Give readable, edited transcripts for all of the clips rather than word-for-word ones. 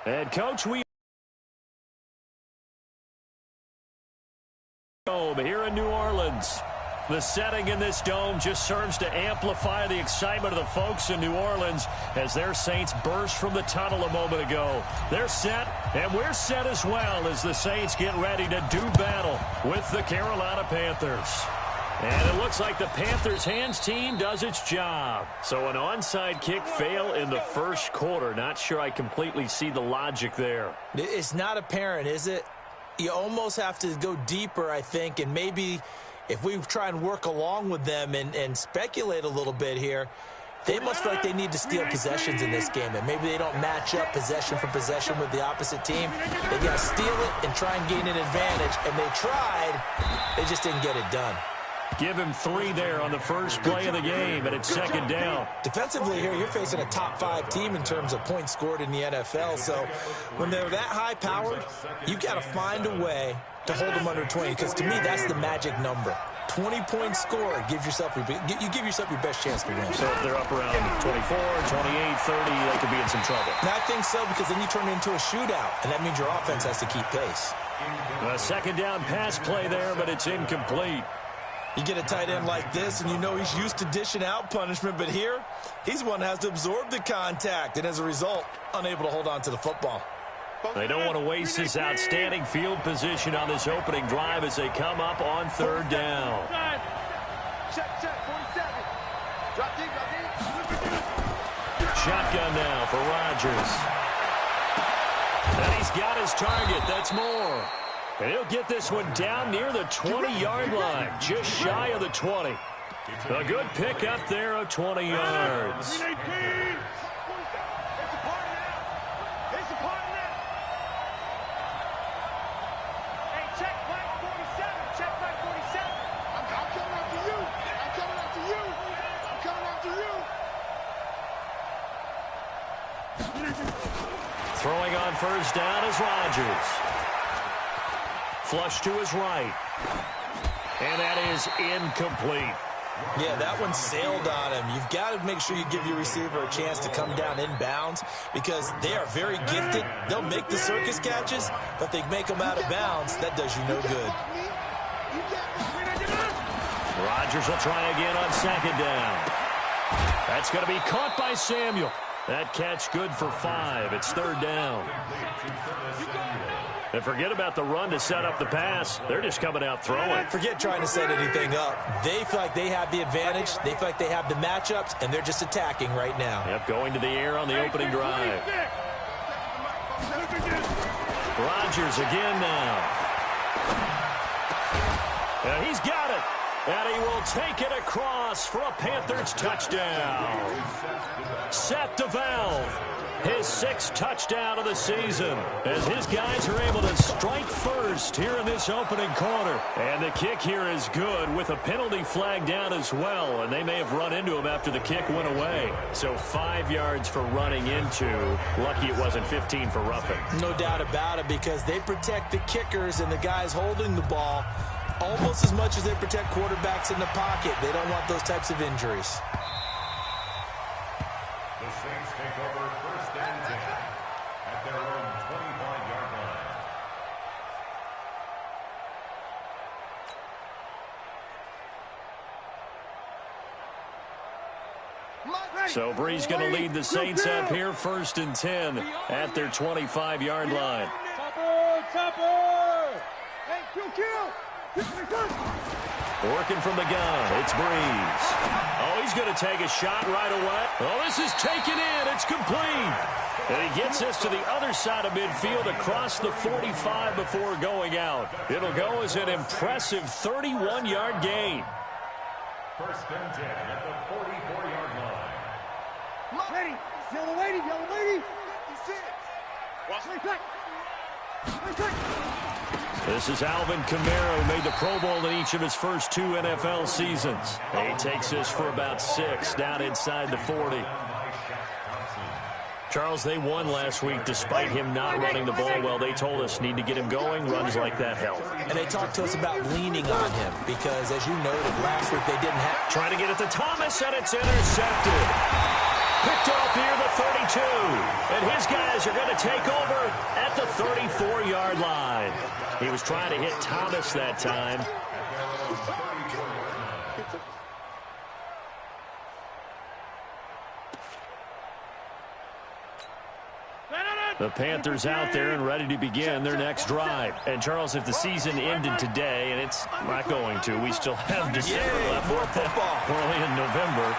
And, Coach, we here in New Orleans. The setting in this dome just serves to amplify the excitement of the folks in New Orleans as their Saints burst from the tunnel a moment ago. They're set, and we're set as well as the Saints get ready to do battle with the Carolina Panthers. And it looks like the Panthers' hands team does its job. So an onside kick fail in the first quarter. Not sure I completely see the logic there. It's not apparent, is it? You almost have to go deeper, I think, and maybe if we try and work along with them and speculate a little bit here, they must feel like they need to steal possessions in this game, and maybe they don't match up possession for possession with the opposite team. They got to steal it and try and gain an advantage, and they tried. They just didn't get it done. Give him 3 there on the first play of the game, and it's second down. Defensively here, you're facing a top-5 team in terms of points scored in the NFL. So when they're that high-powered, you've got to find a way to hold them under 20, because to me, that's the magic number. 20-point score gives yourself you give yourself your best chance to win. So if they're up around 24, 28, 30, they could be in some trouble. And I think so, because then you turn it into a shootout, and that means your offense has to keep pace. A second down pass play there, but it's incomplete. You get a tight end like this, and you know he's used to dishing out punishment, but here, he's one that has to absorb the contact, and as a result, unable to hold on to the football. They don't want to waste this outstanding field position on this opening drive as they come up on third down. Shotgun now for Rodgers. And he's got his target. That's more. And he'll get this one down near the 20-yard line, just shy of the 20. A good pick up there of 20 yards. Throwing on first down is Rodgers. Flush to his right. And that is incomplete. Yeah, that one sailed on him. You've got to make sure you give your receiver a chance to come down inbounds because they are very gifted. They'll make the circus catches, but they make them out of bounds. That does you no good. Rodgers will try again on second down. That's going to be caught by Samuel. That catch good for 5. It's third down. And forget about the run to set up the pass. They're just coming out throwing. Forget trying to set anything up. They feel like they have the advantage. They feel like they have the matchups, and they're just attacking right now. Yep, going to the air on the opening drive. Rodgers again now. And he's got it. And he will take it across for a Panthers touchdown. Seth DeValve, his 6th touchdown of the season, as his guys are able to strike first here in this opening quarter. And the kick here is good with a penalty flag down as well, and they may have run into him after the kick went away. So 5 yards for running into. Lucky it wasn't 15 for roughing. No doubt about it, because they protect the kickers and the guys holding the ball almost as much as they protect quarterbacks in the pocket. They don't want those types of injuries. The Saints take over first and 10 at their own 25-yard line. So Bree's going to lead the Saints up here first and 10 at their 25-yard line. Working from the gun, it's Breeze. Oh, he's going to take a shot right away. Oh, this is taken in. It's complete. And he gets us to the other side of midfield across the 45 before going out. It'll go as an impressive 31-yard gain. First and 10 at the 44-yard line. Ready. Yellow lady, yellow lady. Watch back. This is Alvin Kamara, who made the Pro Bowl in each of his first 2 NFL seasons. He takes this for about 6 down inside the 40. Charles, they won last week despite him not running the ball well. They told us need to get him going. Runs like that help. And they talked to us about leaning on him because, as you noted, last week they didn't have. Trying to get it to Thomas, and it's intercepted. Picked off near the 32. And his guys are going to take over at the 34-yard line. He was trying to hit Thomas that time. The Panthers out there and ready to begin their next drive. And, Charles, if the season ended today, and it's not going to, we still have December left. More football. We're only in November.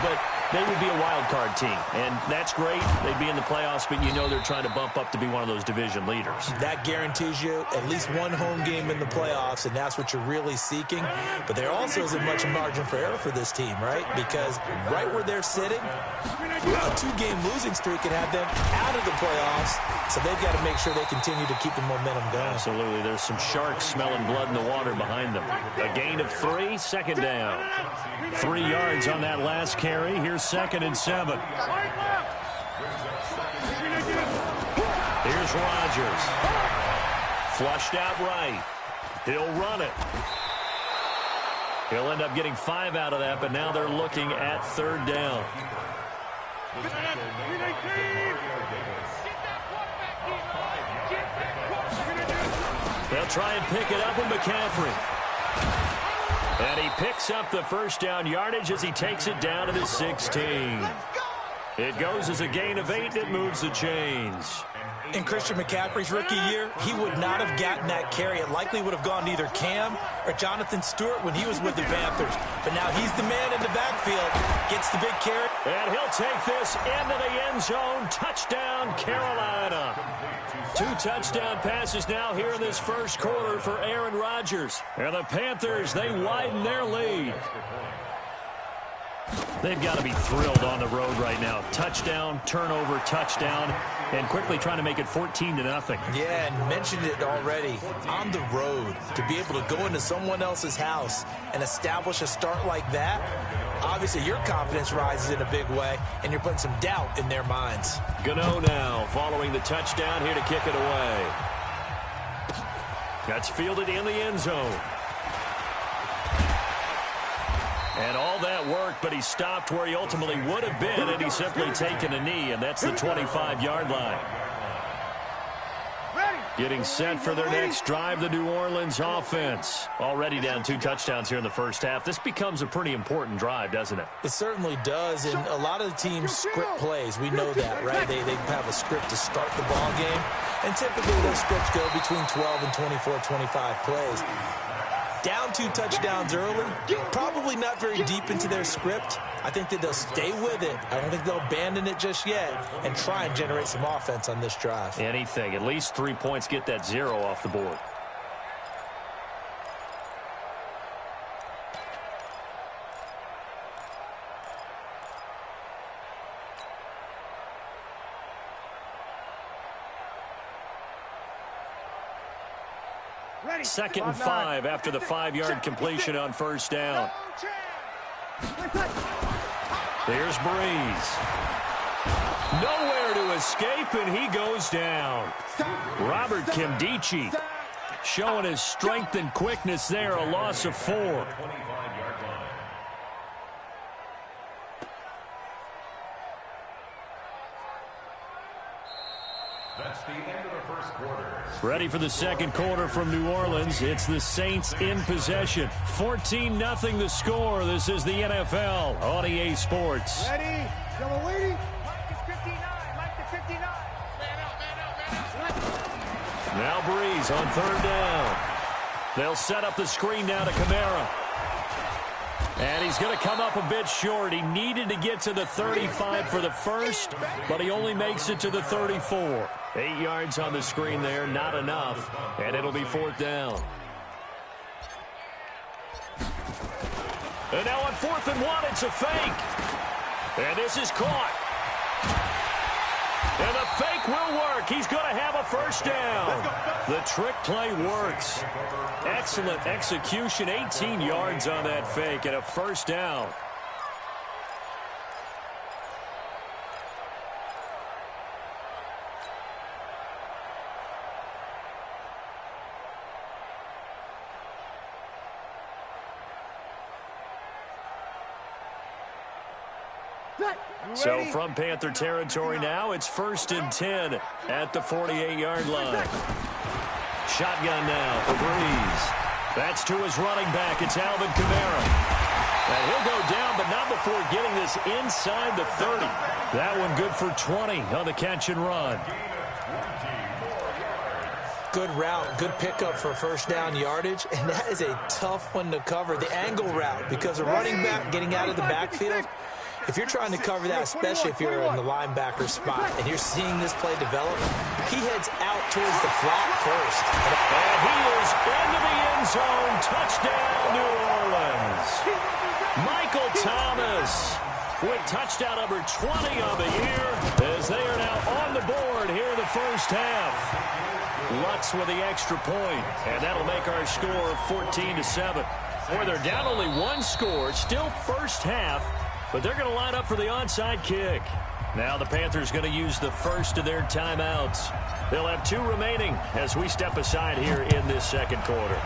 But they would be a wild card team. And that's great. They'd be in the playoffs, but you know they're trying to bump up to be one of those division leaders. That guarantees you at least one home game in the playoffs, and that's what you're really seeking. But there also isn't much margin for error for this team, right? Because right where they're sitting, a two-game losing streak could have them out of the playoffs, so they've got to make sure they continue to keep the momentum going. Absolutely. There's some sharks smelling blood in the water behind them. A gain of 3, second down. 3 yards on that last carry. Here's 2nd and 7. Here's Rodgers. Flushed out right. He'll run it. He'll end up getting 5 out of that, but now they're looking at 3rd down. They'll try and pick it up with McCaffrey. And he picks up the first down yardage as he takes it down to the 16. It goes as a gain of 8, and it moves the chains. In Christian McCaffrey's rookie year, he would not have gotten that carry. It likely would have gone to either Cam or Jonathan Stewart when he was with the Panthers. But now he's the man in the backfield, gets the big carry. And he'll take this into the end zone. Touchdown, Carolina. 2 touchdown passes now here in this first quarter for Aaron Rodgers. And the Panthers, they widen their lead. They've got to be thrilled on the road right now. Touchdown, turnover, touchdown, and quickly trying to make it 14-0. Yeah, and mentioned it already. On the road, to be able to go into someone else's house and establish a start like that, obviously your confidence rises in a big way, and you're putting some doubt in their minds. Gano now following the touchdown here to kick it away. That's fielded in the end zone. And all that worked, but he stopped where he ultimately would have been, and he's simply taken a knee, and that's the 25-yard line. Getting set for their next drive, the New Orleans offense. Already down 2 touchdowns here in the first half. This becomes a pretty important drive, doesn't it? It certainly does, and a lot of the teams script plays. We know that, right? They have a script to start the ball game, and typically those scripts go between 12 and 24, 25 plays. Down 2 touchdowns early, probably not very deep into their script. I think that they'll stay with it. I don't think they'll abandon it just yet and try and generate some offense on this drive. Anything. At least 3 points, get that 0 off the board. Ready. 2nd and 5 after the 5-yard completion on first down. There's Breeze. Nowhere to escape, and he goes down. Robert Kimdichie showing his strength and quickness there, a loss of 4. That's the end of the first quarter. Ready for the second quarter from New Orleans. It's the Saints in possession. 14-0 the score. This is the NFL on EA Sports. Ready. Yellow lady. Mike is 59. Mike to 59. Now Breeze on 3rd down. They'll set up the screen now to Kamara. And he's going to come up a bit short. He needed to get to the 35 for the first, but he only makes it to the 34. 8 yards on the screen there, not enough, and it'll be 4th down. And now on 4th and 1, it's a fake. And this is caught. And the fake will work. He's going to have a first down. The trick play works. Excellent execution. 18 yards on that fake and a first down. So from Panther territory now, it's 1st and 10 at the 48-yard line. Shotgun now for Breeze. That's to his running back. It's Alvin Kamara. And he'll go down, but not before getting this inside the 30. That one good for 20 on the catch and run. Good route, good pickup for first down yardage, and that is a tough one to cover, the angle route, because a running back getting out of the backfield, if you're trying to cover that, especially if you're in the linebacker spot and you're seeing this play develop, he heads out towards the flat first. And he is into the end zone. Touchdown, New Orleans. Michael Thomas with touchdown number 20 on the year as they are now on the board here in the first half. Lutz with the extra point, and that'll make our score 14-7. Boy, they're down only one score, still first half, but they're going to line up for the onside kick. Now the Panthers going to use the first of their timeouts. They'll have 2 remaining as we step aside here in this second quarter.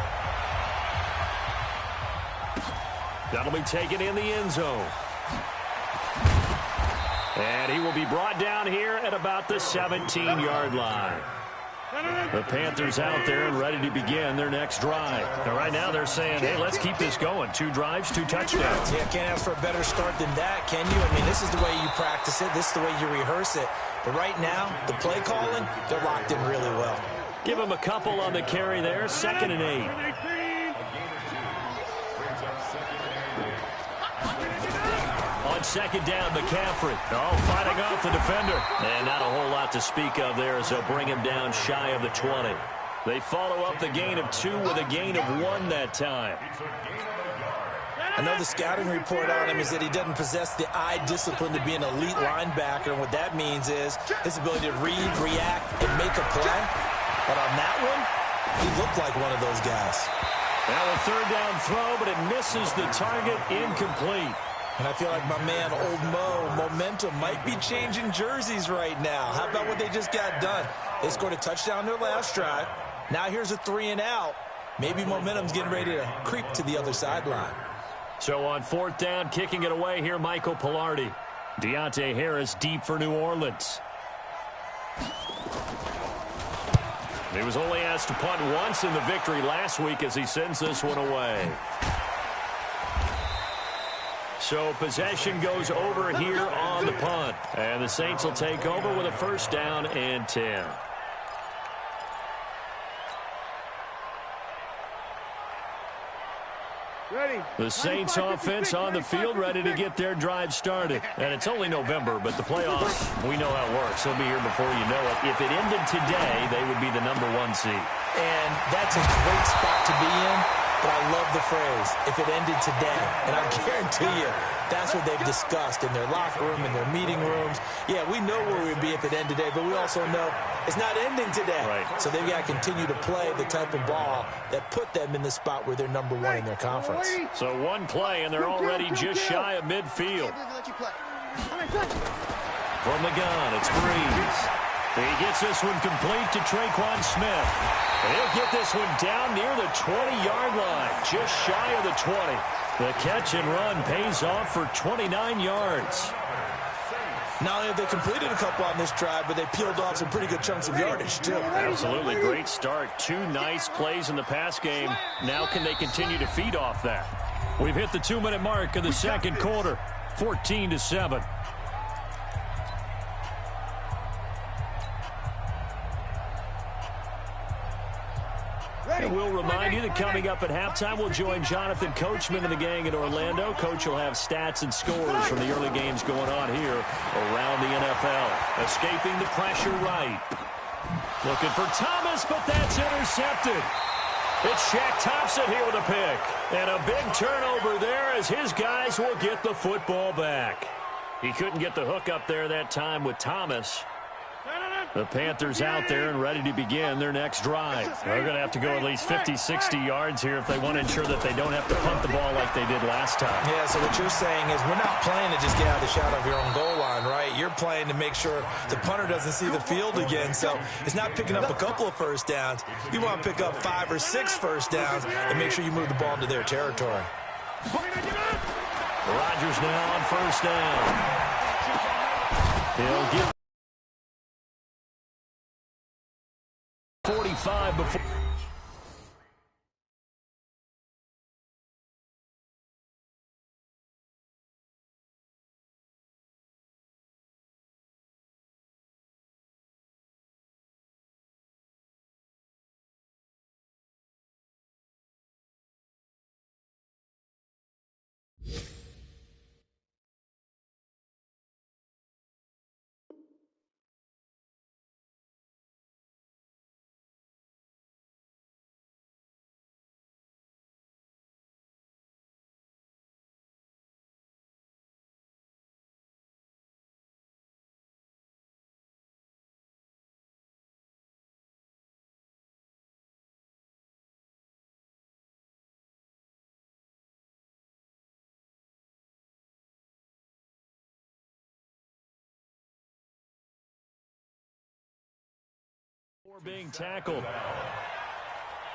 That'll be taken in the end zone. And he will be brought down here at about the 17-yard line. The Panthers out there and ready to begin their next drive. Now, right now they're saying, hey, let's keep this going. 2 drives, 2 touchdowns. Yeah, can't ask for a better start than that, can you? I mean, this is the way you practice it. This is the way you rehearse it. But right now, the play calling, they're locked in really well. Give them a couple on the carry there. 2nd and 8. On 2nd down, McCaffrey. Oh, fighting off the defender. And not a whole lot to speak of there as they'll bring him down shy of the 20. They follow up the gain of 2 with a gain of 1 that time. I know the scouting report on him is that he doesn't possess the eye discipline to be an elite linebacker, and what that means is his ability to read, react, and make a play. But on that one, he looked like one of those guys. Now a 3rd down throw, but it misses the target, incomplete. And I feel like my man, Old Mo, momentum might be changing jerseys right now. How about what they just got done? They scored a touchdown their last drive. Now here's a 3 and out. Maybe momentum's getting ready to creep to the other sideline. So on 4th down, kicking it away here, Michael Pilardi. Deontay Harris deep for New Orleans. He was only asked to punt once in the victory last week as he sends this one away. So possession goes over here on the punt. And the Saints will take over with a 1st down and 10. The Saints offense on the field ready to get their drive started. And it's only November, but the playoffs, we know how it works. They'll be here before you know it. If it ended today, they would be the #1 seed. And that's a great spot to be in. But I love the phrase, if it ended today. And I guarantee you, that's what they've discussed in their locker room, in their meeting rooms. Yeah, we know where we'd be if it ended today, but we also know it's not ending today. Right. So they've got to continue to play the type of ball that put them in the spot where they're #1 in their conference. So one play, and they're already just shy of midfield. From the gun, it's Breeze. He gets this one complete to Traquan Smith. And he'll get this one down near the 20-yard line, just shy of the 20. The catch and run pays off for 29 yards. Not only have they completed a couple on this drive, but they peeled off some pretty good chunks of yardage, too. Absolutely great start. 2 nice plays in the pass game. Now can they continue to feed off that? We've hit the 2-minute mark of the second quarter, 14-7. And we'll remind you that coming up at halftime, we'll join Jonathan Coachman and the gang in Orlando. Coach will have stats and scores from the early games going on here around the NFL. Escaping the pressure right. Looking for Thomas, but that's intercepted. It's Shaq Thompson here with a pick. And a big turnover there as his guys will get the football back. He couldn't get the hook up there that time with Thomas. The Panthers out there and ready to begin their next drive. They're going to have to go at least 50, 60 yards here if they want to ensure that they don't have to punt the ball like they did last time. Yeah, so what you're saying is we're not playing to just get out of the shot of your own goal line, right? You're playing to make sure the punter doesn't see the field again. So it's not picking up a couple of first downs. You want to pick up 5 or 6 first downs and make sure you move the ball into their territory. Rodgers now on 1st down. He'll get 45 before. Being tackled.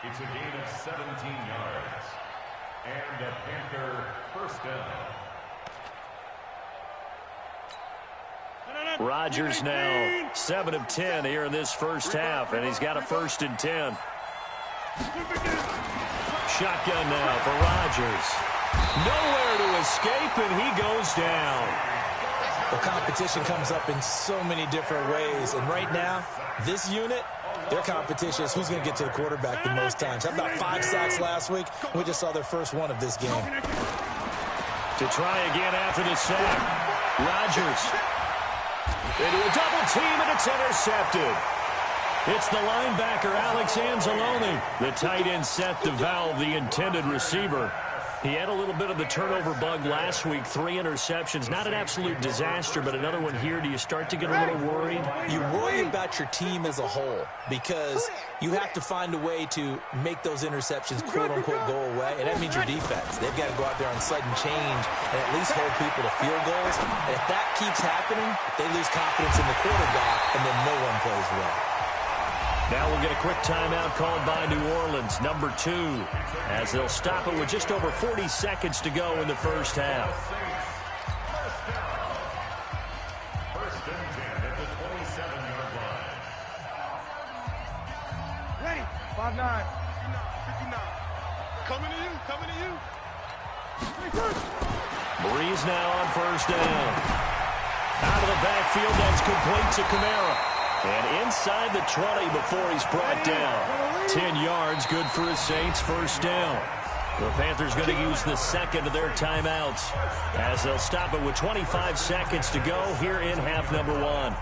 It's a gain of 17 yards. And a Panther first down. Rodgers now 7 of 10 here in this first half, and he's got a 1st and 10. Shotgun now for Rodgers. Nowhere to escape, and he goes down. The competition comes up in so many different ways, and right now, this unit, their competition is who's going to get to the quarterback the most times. How about 5 sacks last week? We just saw their first one of this game. To try again after the sack. Rodgers into a double team, and it's intercepted. It's the linebacker, Alex Anzalone. The tight end set to valve the intended receiver. He had a little bit of the turnover bug last week, 3 interceptions. Not an absolute disaster, but another one here. Do you start to get a little worried? You worry about your team as a whole because you have to find a way to make those interceptions, quote-unquote, go away, and that means your defense. They've got to go out there on sudden change and at least hold people to field goals. And if that keeps happening, they lose confidence in the quarterback, and then no one plays well. Now we'll get a quick timeout called by New Orleans, number 2, as they'll stop it with just over 40 seconds to go in the first half. First and 10 at the 27-yard line. Ready. 5-9. 59. Coming to you. Coming to you. Breeze now on first down. Out of the backfield, that's complete to Kamara. And inside the 20 before he's brought down. 10 yards, good for his Saints, first down. The Panthers going to use the second of their timeouts as they'll stop it with 25 seconds to go here in half number 1.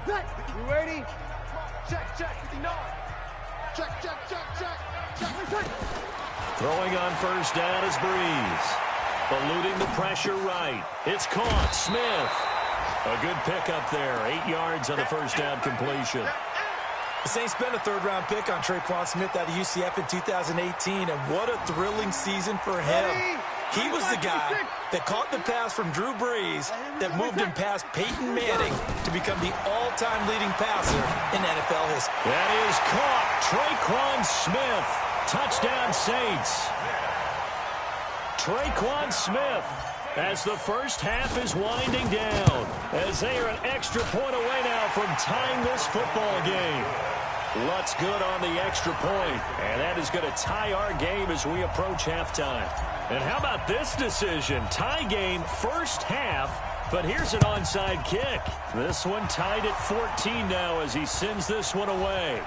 You ready? Check. 59. Check. Throwing on first down is Breeze. Eluding the pressure right. It's caught. Smith. A good pickup there. 8 yards on the first down completion. The Saints spent a third-round pick on Traquan Smith out of UCF in 2018, and what a thrilling season for him. He was the guy that caught the pass from Drew Brees that moved him past Peyton Manning to become the all-time leading passer in NFL history. That is caught. Traquan Smith. Touchdown Saints. Traquan Smith as the first half is winding down as they are an extra point away now from tying this football game. Lutz good on the extra point, and that is going to tie our game as we approach halftime. And how about this decision? Tie game first half, but here's an onside kick. This one tied at 14 now as he sends this one away.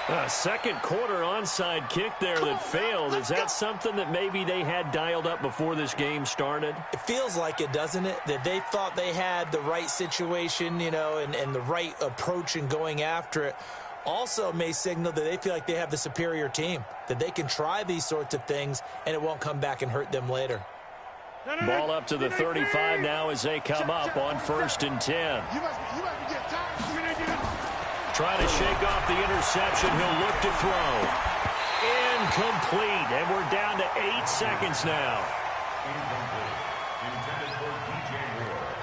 A second quarter onside kick there that failed. Is that something that maybe they had dialed up before this game started? It feels like it, doesn't it? That they thought they had the right situation, you know, and the right approach in going after it. Also may signal that they feel like they have the superior team, that they can try these sorts of things and it won't come back and hurt them later. Ball up to the 35 now as they come up on first and 10. Trying to shake off the interception. He'll look to throw. Incomplete. And we're down to 8 seconds now. Incomplete. Intended for DJ Moore.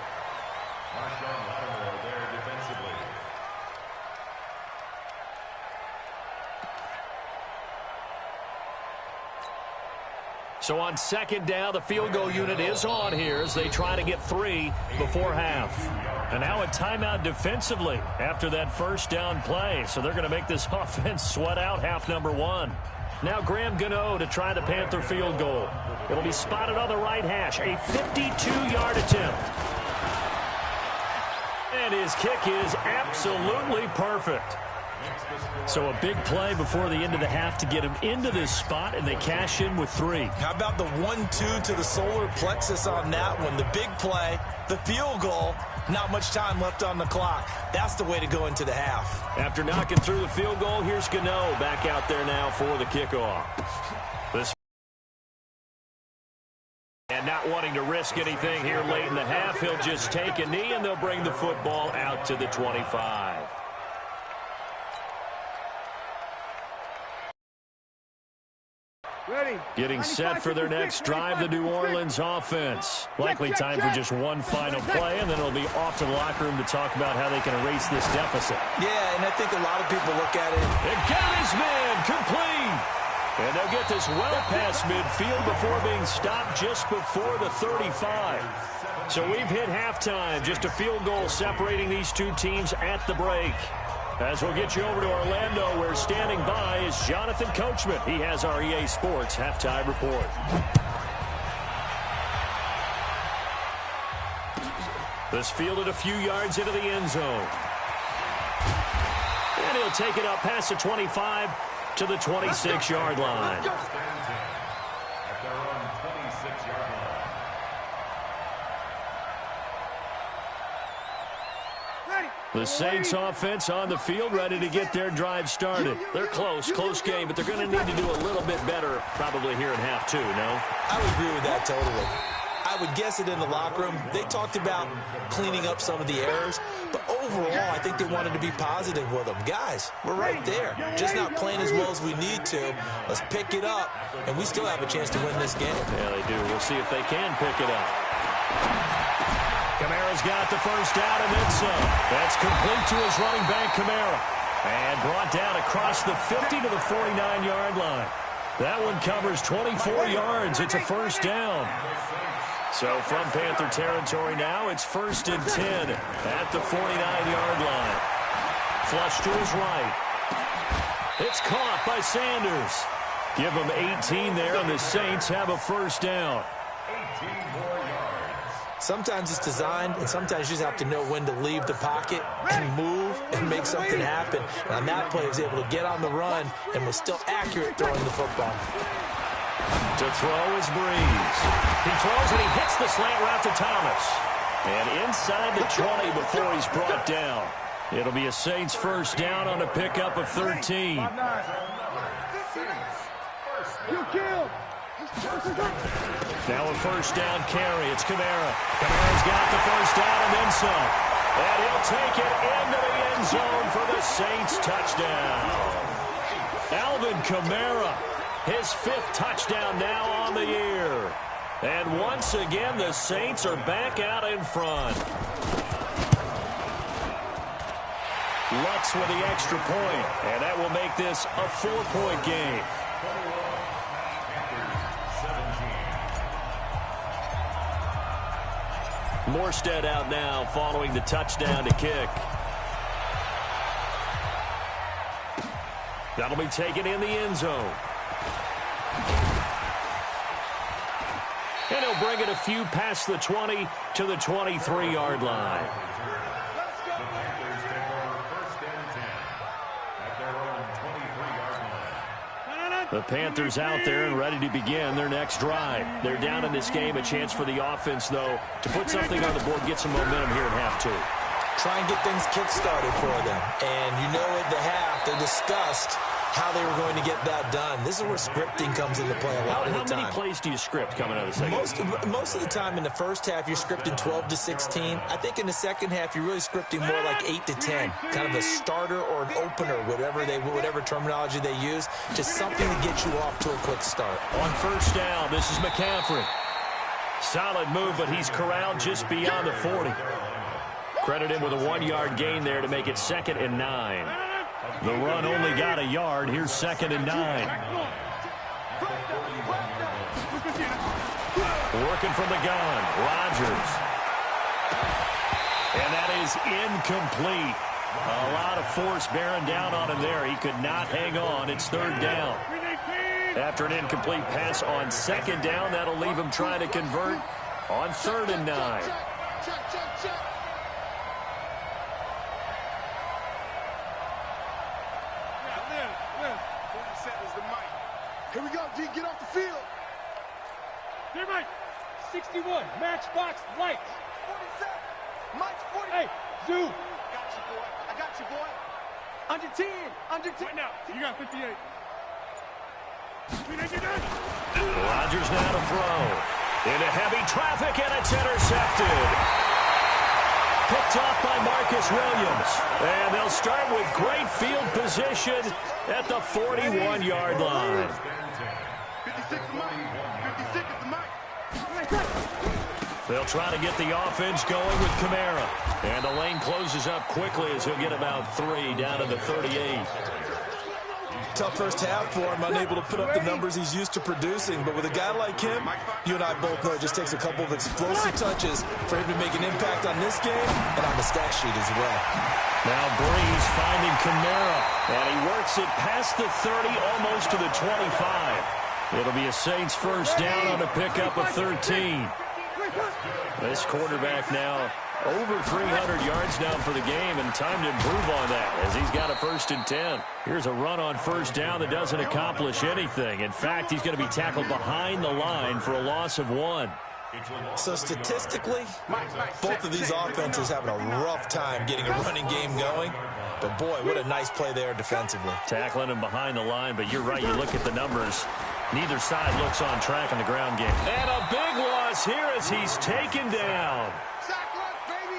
Marshawn Lattimore there defensively. So on second down, the field goal unit is on here as they try to get 3 before half. And now a timeout defensively after that first down play. So they're going to make this offense sweat out half number 1. Now Graham Gano to try the Panther field goal. It'll be spotted on the right hash. A 52-yard attempt. And his kick is absolutely perfect. So a big play before the end of the half to get him into this spot, and they cash in with 3. How about the 1-2 to the solar plexus on that one? The big play, the field goal, not much time left on the clock. That's the way to go into the half. After knocking through the field goal, here's Gano back out there now for the kickoff. And not wanting to risk anything here late in the half, he'll just take a knee, and they'll bring the football out to the 25. Getting set for their next drive, the New Orleans offense. Likely time for just one final play, and then it'll be off to the locker room to talk about how they can erase this deficit. Yeah, and I think a lot of people look at it. And got his man complete. And they'll get this well past midfield before being stopped just before the 35. So we've hit halftime. Just a field goal separating these two teams at the break. As we'll get you over to Orlando, where standing by is Jonathan Coachman. He has our EA Sports halftime report. This fielded a few yards into the end zone. And he'll take it up past the 25 to the 26-yard line. The Saints offense on the field, ready to get their drive started. They're close game, but they're going to need to do a little bit better probably here in half 2, no? I would agree with that totally. I would guess it in the locker room. They talked about cleaning up some of the errors, but overall, I think they wanted to be positive with them. Guys, we're right there. Just not playing as well as we need to. Let's pick it up, and we still have a chance to win this game. Yeah, they do. We'll see if they can pick it up. Kamara's got the first down and then some. That's complete to his running back, Kamara. And brought down across the 50 to the 49-yard line. That one covers 24 yards. It's a first down. So from Panther territory now, it's 1st and 10 at the 49-yard line. Flush to his right. It's caught by Sanders. Give him 18 there, and the Saints have a first down. Sometimes it's designed, and sometimes you just have to know when to leave the pocket and move and make something happen. And on that play, he was able to get on the run and was still accurate throwing the football. To throw is Breeze. He throws and he hits the slant route to Thomas. And inside the 20 before he's brought down. It'll be a Saints first down on a pickup of 13. Now a first down carry. It's Kamara. Kamara's got the first down and then some. And he'll take it into the end zone for the Saints touchdown. Alvin Kamara, his 5th touchdown now on the year. And once again, the Saints are back out in front. Lutz with the extra point, and that will make this a 4-point game. Morstead out now following the touchdown to kick. That'll be taken in the end zone. And he'll bring it a few past the 20 to the 23-yard line. The Panthers out there and ready to begin their next drive. They're down in this game. A chance for the offense, though, to put something on the board, get some momentum here in half 2. Try and get things kick-started for them. And you know at the half, they discussed how they were going to get that done. This is where scripting comes into play a lot of the time. How many plays do you script coming out of the second? Most of the time in the first half, you're scripting 12 to 16. I think in the second half, you're really scripting more like 8 to 10. Kind of a starter or an opener, whatever terminology they use. Just something to get you off to a quick start. On first down, this is McCaffrey. Solid move, but he's corralled just beyond the 40. Credit him with a 1-yard gain there to make it 2nd and 9. The run only got a yard. Here's 2nd and 9. Working from the gun, Rodgers. And that is incomplete. A lot of force bearing down on him there. He could not hang on. It's third down. After an incomplete pass on second down, that'll leave him trying to convert on 3rd and 9. Check. Here we go, D. Get off the field. Here, Mike. 61. Matchbox lights. 47. Mike's 40. Hey, Zoo. I got you, boy. Under 10. Under 10. Right now. You got 58. Rodgers now to throw. Into heavy traffic, and it's intercepted. Picked off by Marcus Williams. And they'll start with great field position at the 41-yard line. 56 to Mike. 56 to Mike. They'll try to get the offense going with Kamara. And the lane closes up quickly as he'll get about 3 down to the 38. Tough first half for him, unable to put up the numbers he's used to producing. But with a guy like him, you and I both know it just takes a couple of explosive touches for him to make an impact on this game and on the stat sheet as well. Now Breeze finding Kamara, and he works it past the 30, almost to the 25. It'll be a Saints first down on a pickup of 13. This quarterback now over 300 yards down for the game, and time to improve on that as he's got a 1st and 10. Here's a run on first down that doesn't accomplish anything. In fact, he's going to be tackled behind the line for a loss of 1. So statistically, both of these offenses having a rough time getting a running game going. But boy, what a nice play there defensively. Tackling him behind the line, but you're right, you look at the numbers. Neither side looks on track in the ground game. And a big loss here as he's taken down.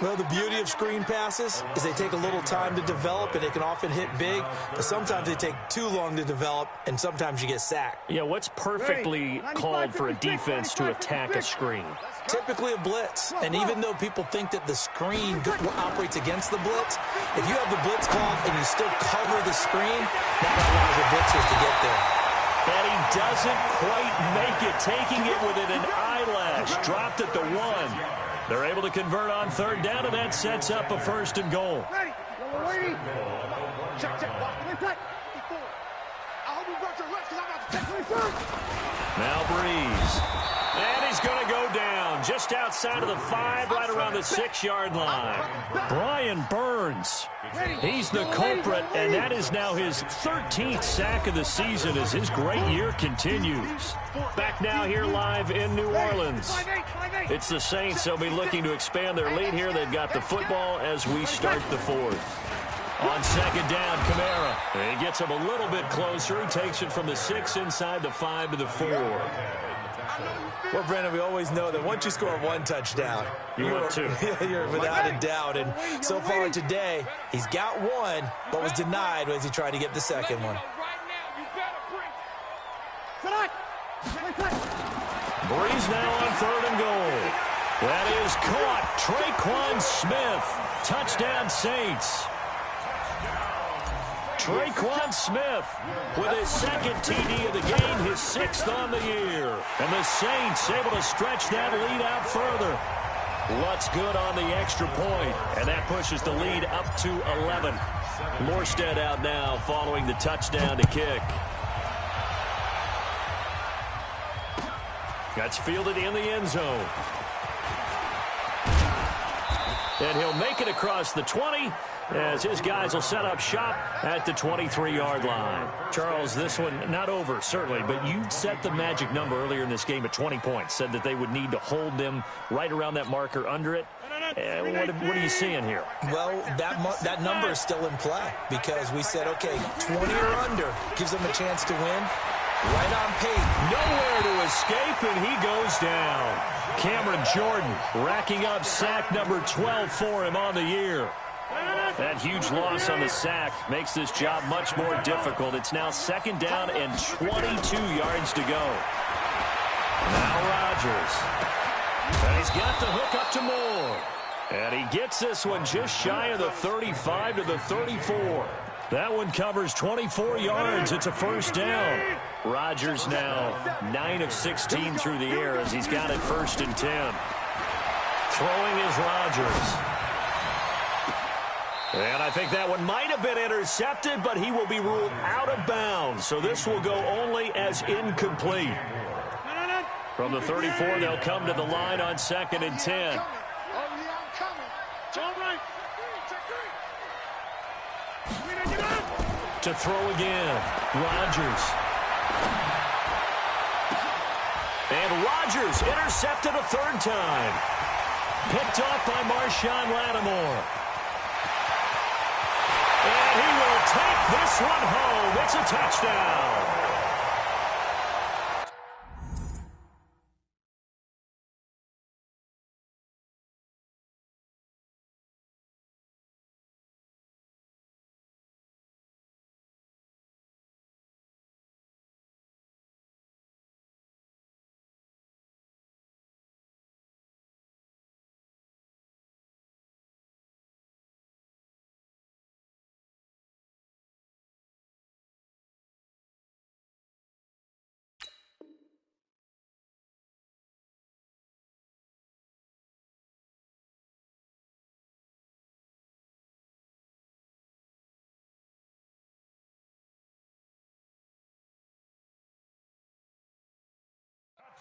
Well, the beauty of screen passes is they take a little time to develop, and they can often hit big, but sometimes they take too long to develop, and sometimes you get sacked. Yeah, what's perfectly called for a defense to attack a screen? Typically a blitz, and even though people think that the screen operates against the blitz, if you have the blitz called and you still cover the screen, that allows the blitzers to get there. And he doesn't quite make it, taking it within an eyelash. Dropped at the 1. They're able to convert on 3rd down, and that sets up a 1st and goal. Now Breeze. And he's going to go down just outside of the 5, right around the 6-yard line. Brian Burns. He's the culprit, and that is now his 13th sack of the season as his great year continues. Back now here live in New Orleans. It's the Saints. They'll be looking to expand their lead here. They've got the football as we start the 4th. On 2nd down, Kamara. And he gets him a little bit closer. He takes it from the 6 inside the 5 to the 4. Well, Brandon, we always know that once you score 1 touchdown, you're 2. You're without a doubt. And so far today, he's got 1, but was denied as he tried to get the 2nd one. Breeze now on 3rd and goal. That is caught. Traquan Smith. Touchdown Saints. Traquan Smith with his 2nd TD of the game, his 6th on the year. And the Saints able to stretch that lead out further. Lutz good on the extra point, and that pushes the lead up to 11. Morstead out now following the touchdown to kick. That's fielded in the end zone. And he'll make it across the 20 as his guys will set up shop at the 23-yard line. Charles, this one not over, certainly, but you set the magic number earlier in this game at 20 points, said that they would need to hold them right around that marker under it. What are you seeing here? Well, that number is still in play because we said, okay, 20 or under gives them a chance to win. Right on pace. Nowhere to escape, and he goes down. Cameron Jordan racking up sack number 12 for him on the year. That huge loss on the sack makes this job much more difficult. It's now 2nd down and 22 yards to go. Now Rodgers. And he's got the hook up to Moore. And he gets this one just shy of the 35 to the 34. That one covers 24 yards. It's a first down. Rodgers now 9 of 16 through the air as he's got it 1st and 10. Throwing is Rodgers. And I think that one might have been intercepted, but he will be ruled out of bounds. So this will go only as incomplete. From the 34, they'll come to the line on 2nd and 10. To throw again, Rodgers. And Rodgers intercepted a 3rd time. Picked off by Marshawn Lattimore. And he will take this one home. It's a touchdown.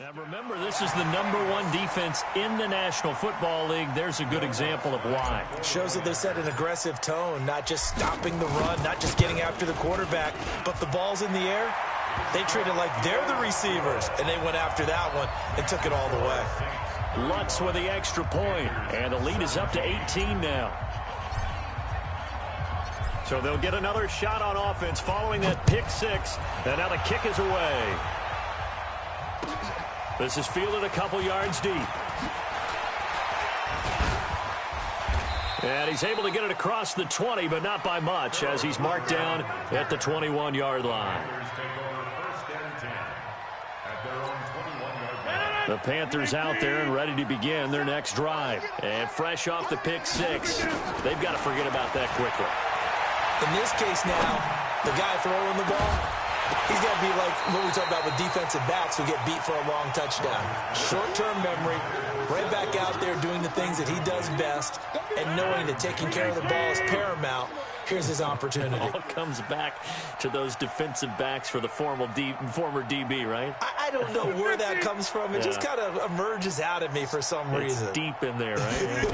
Now remember, this is the #1 defense in the National Football League. There's a good example of why. Shows that they set an aggressive tone, not just stopping the run, not just getting after the quarterback, but the ball's in the air. They treat it like they're the receivers, and they went after that one and took it all the way. Lutz with the extra point, and the lead is up to 18 now. So they'll get another shot on offense following that pick 6, and now the kick is away. This is fielded a couple yards deep. And he's able to get it across the 20, but not by much, as he's marked down at the 21-yard line. The Panthers out there and ready to begin their next drive. And fresh off the pick 6, they've got to forget about that quickly. In this case now, the guy throwing the ball, he's got to be like what we talk about with defensive backs who get beat for a long touchdown. Short-term memory, right back out there doing the things that he does best, and knowing that taking care of the ball is paramount. Here's his opportunity. It all comes back to those defensive backs for the former DB, right? I don't know where that comes from. It just kind of emerges out of me for some reason. It's deep in there, right?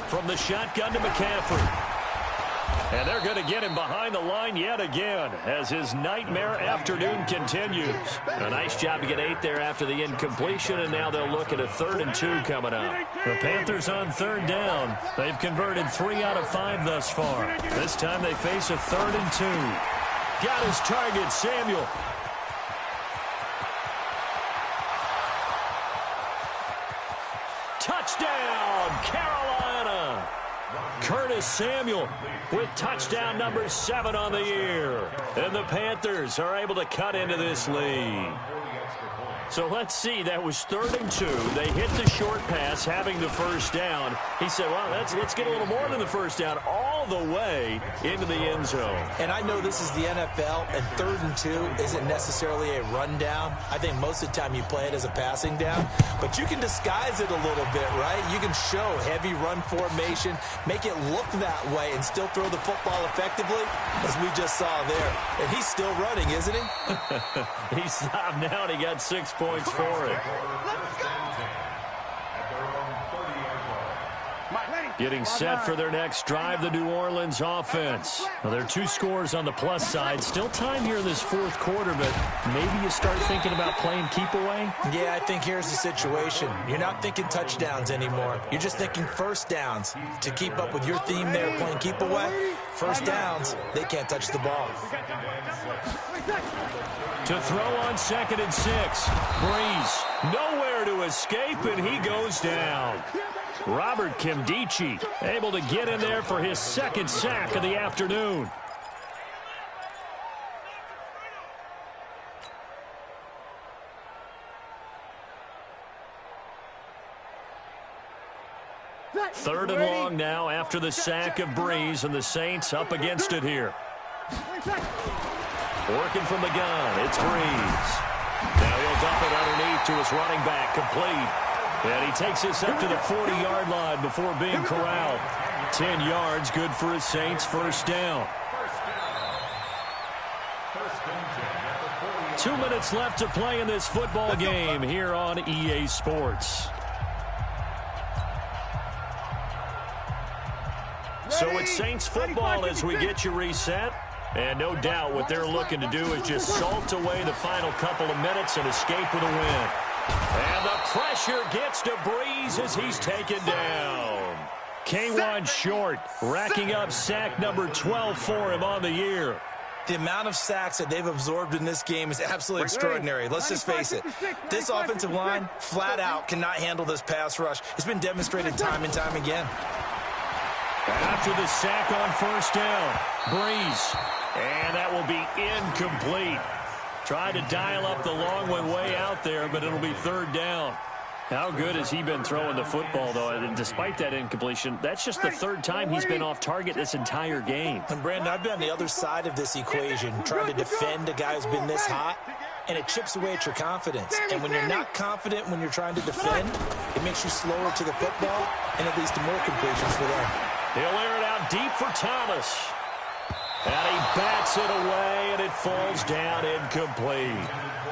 From the shotgun to McCaffrey. And they're going to get him behind the line yet again as his nightmare afternoon continues. A nice job to get 8 there after the incompletion, and now they'll look at a 3rd and 2 coming up. The Panthers on 3rd down. They've converted 3 out of 5 thus far. This time they face a 3rd and 2. Got his target, Samuel. Touchdown, Carolina. Curtis Samuel with touchdown number 7 on the year. And the Panthers are able to cut into this lead. So let's see. That was 3rd and 2. They hit the short pass, having the first down. He said, well, let's get a little more than the first down, all the way into the end zone. And I know this is the NFL, and 3rd and 2 isn't necessarily a rundown. I think most of the time you play it as a passing down. But you can disguise it a little bit, right? You can show heavy run formation, make it look that way, and still throw the football effectively, as we just saw there. And he's still running, isn't he? He stopped now, and he got 6 points for it. Getting set for their next drive, the New Orleans offense. Well, there are 2 scores on the plus side. Still time here in this 4th quarter, but maybe you start thinking about playing keep away? Yeah, I think here's the situation. You're not thinking touchdowns anymore. You're just thinking first downs. To keep up with your theme there, playing keep away, first downs, they can't touch the ball. To throw on 2nd and 6. Breeze nowhere to escape, and he goes down. Robert Kimdichie able to get in there for his 2nd sack of the afternoon. 3rd and long now after the sack of Breeze, and the Saints up against it here. Working from the gun, it's Breeze. Now he'll dump it underneath to his running back, complete. And he takes this up to the 40-yard line before being corralled. 10 yards, good for his Saints, 1st down. 2 minutes left to play in this football game here on EA Sports. So it's Saints football as we get you reset. And no doubt what they're looking to do is just salt away the final couple of minutes and escape with a win. And the pressure gets to Breeze as he's taken down. K1 Short racking up sack number 12 for him on the year. The amount of sacks that they've absorbed in this game is absolutely extraordinary. Let's just face it. This offensive line, flat out, cannot handle this pass rush. It's been demonstrated time and time again. After the sack on 1st down, Breeze. And that will be incomplete. Tried to dial up the long one way out there, but it'll be 3rd down. How good has he been throwing the football, though? And despite that incompletion, that's just the 3rd time he's been off target this entire game. And, Brandon, I've been on the other side of this equation, trying to defend a guy who's been this hot, and it chips away at your confidence. And when you're not confident when you're trying to defend, it makes you slower to the football, and it leads to more completions for them. He'll air it out deep for Thomas. And he bats it away, and it falls down incomplete.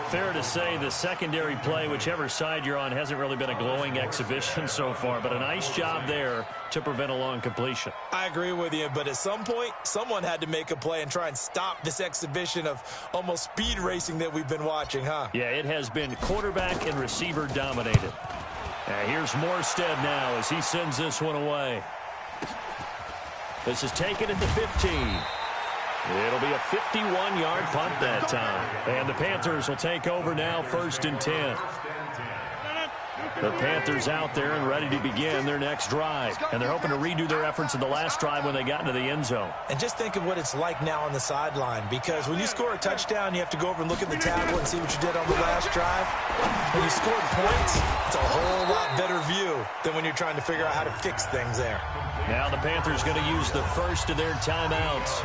Fair to say the secondary play, whichever side you're on, hasn't really been a glowing exhibition so far, but a nice job there to prevent a long completion. I agree with you, but at some point, someone had to make a play and try and stop this exhibition of almost speed racing that we've been watching, huh? Yeah, it has been quarterback and receiver dominated. Here's Morstead now as he sends this one away. This is taken at the 15. It'll be a 51-yard punt that time. And the Panthers will take over now, 1st and 10. The Panthers out there and ready to begin their next drive. And they're hoping to redo their efforts in the last drive when they got into the end zone. And just think of what it's like now on the sideline, because when you score a touchdown, you have to go over and look at the tablet and see what you did on the last drive. When you scored points, it's a whole lot better view than when you're trying to figure out how to fix things there. Now the Panthers going to use the first of their timeouts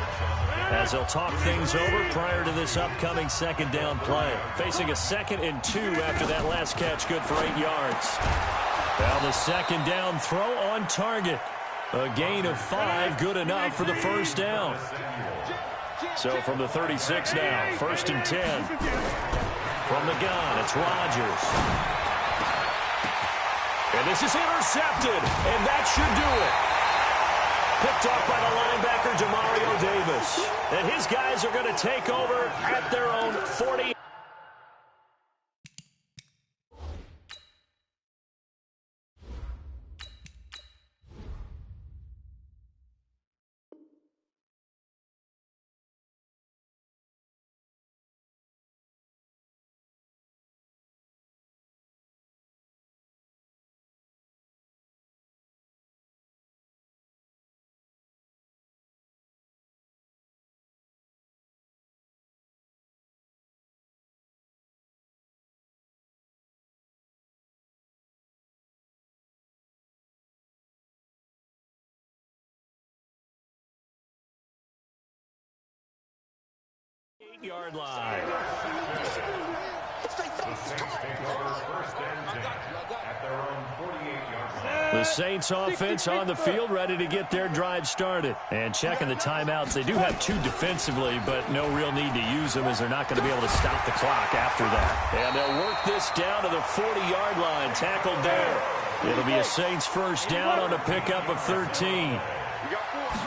as they'll talk things over prior to this upcoming 2nd down play. Facing a 2nd and 2 after that last catch, good for 8 yards. Now the 2nd down throw on target. A gain of 5, good enough for the 1st down. So from the 36 now, 1st and 10. From the gun, it's Rodgers. And this is intercepted, and that should do it. Picked off by the linebacker, Demario Davis. And his guys are going to take over at their own 40. Yard line. The Saints offense on the field ready to get their drive started. And checking the timeouts. They do have 2 defensively, but no real need to use them as they're not going to be able to stop the clock after that. And they'll work this down to the 40-yard line. Tackled there. It'll be a Saints 1st down on a pickup of 13.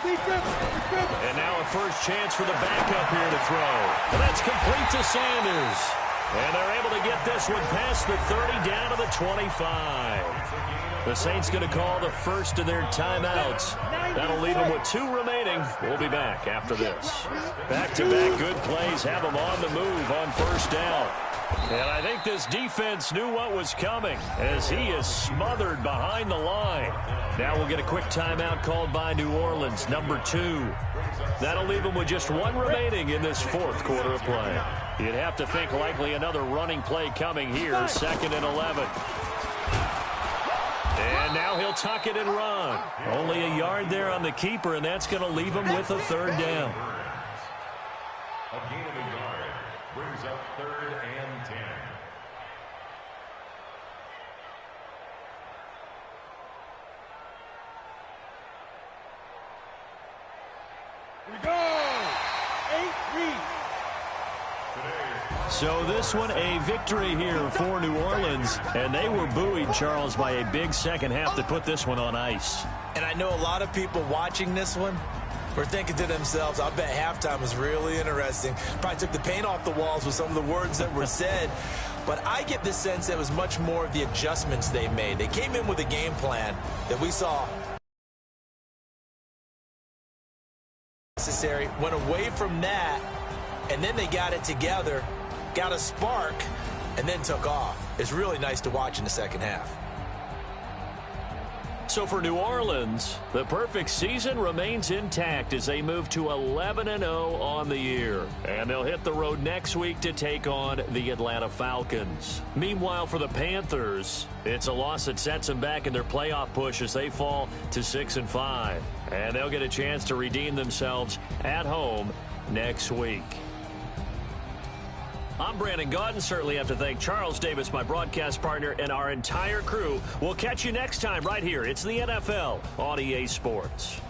And now a first chance for the backup here to throw. And that's complete to Sanders. And they're able to get this one past the 30 down to the 25. The Saints going to call the first of their timeouts. That'll leave them with 2 remaining. We'll be back after this. Back-to-back good plays have them on the move on 1st down. And I think this defense knew what was coming as he is smothered behind the line. Now we'll get a quick timeout called by New Orleans, number 2. That'll leave them with just 1 remaining in this 4th quarter of play. You'd have to think likely another running play coming here, 2nd and 11. And now he'll tuck it and run. Only a yard there on the keeper, and that's going to leave him with a third down. A gain of a yard brings up 3rd and 10. Here we go. 8-3. So this one a victory here for New Orleans, and they were buoyed, Charles, by a big second half to put this one on ice. And I know a lot of people watching this one were thinking to themselves, I bet halftime was really interesting. Probably took the paint off the walls with some of the words that were said. But I get the sense that it was much more of the adjustments they made. They came in with a game plan that we saw necessary, went away from that, and then they got it together, got a spark, and then took off. It's really nice to watch in the second half. So for New Orleans, the perfect season remains intact as they move to 11-0 on the year. And they'll hit the road next week to take on the Atlanta Falcons. Meanwhile, for the Panthers, it's a loss that sets them back in their playoff push as they fall to 6-5. And they'll get a chance to redeem themselves at home next week. I'm Brandon Gaudin. Certainly have to thank Charles Davis, my broadcast partner, and our entire crew. We'll catch you next time right here. It's the NFL on EA Sports.